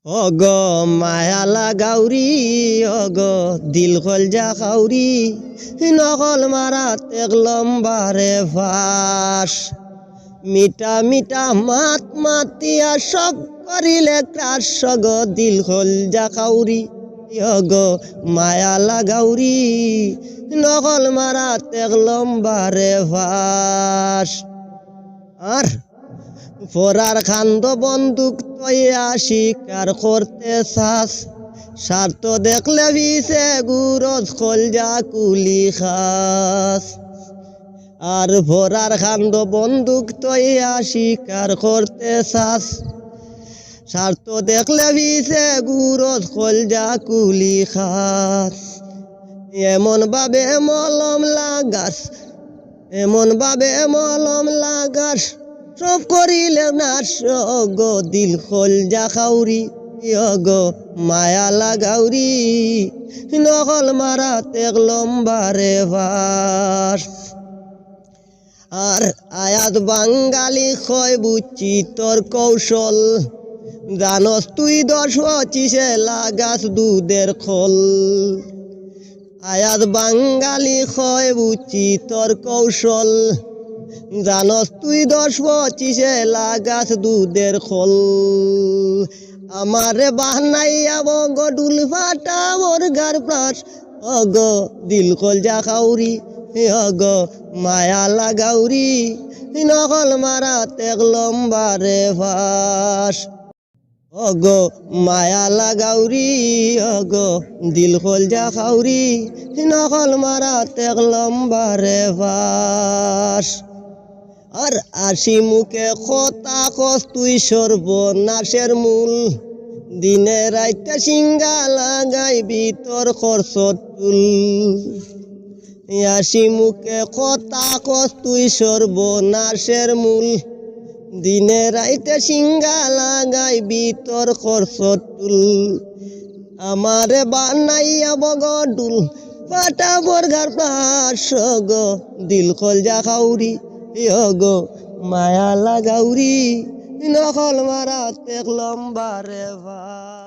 অগ মায়ালা গাউরি অগ দিল খলজা খাউরি নকল মারা তেগলম বারে ফাঁস মিটা মিটা মাত মাতিয়া সব করিলে ক্রাস অগ দিল খলজা খাউরি অগ মায়ালা গাউরি নকল মারা তেগলম বারে ফাঁস আর ফোরার খান্দ বন্দুক তৈয়া শিকার করতে চাস স্বার্থ দেখলে বিছে গুরজ খলজা কুলি খাস আর ফোরার খান্দ বন্দুক তৈয়া শিকার করতে চাস স্বার্থ দেখলে বিছে গুরজ খলজা কুলি খাস এমন ভাবে মলম লাগাস এমন ভাবে মলম লাগাস সব করিলে না সগ দিল খলজা খাউরি অগ মায়ালা গাউরি নকল মারা তেগলম বারে ফাঁস আর আয়াত বাঙ্গালি খয় বুঝছি তোর কৌশল জানস তুই 10-25 লাগাস দুধের খোল আয়াত বাঙ্গালি খয় বুঝছি তোর কৌশল জানস তুই 10-25 লাগাস দুধের খোল আমারে বাহনাইয়া বগ ডুল ফাটা বর্গার প্রাস অগ দিল খলজা খাউরি অগ মায়ালা গাউরি নকল মারা তেগলম বারে ফাঁস অগ মায়ালা গাউরি অগ দিল খলজা খাউরি নকল মারা তেগলম বারে ফাঁস আর আসি মুখে কথা কস তুই সর্বনাশের মূল দিনে রাইতে সিঙ্গা লাগাই ভিতর খরচত তুল আসি মুখে কথা কস তুই সর্বনাশের মূল দিনে রাইতে সিঙ্গা লাগাই ভিতর খরচত তুল আমারে বানাইয়া বগডুল ফাটা বর্গার প্রাস অগ দিল খলজা খাউরি অগ মায়ালা গাউরি নকল মারা তেগলম বারে ফাঁস।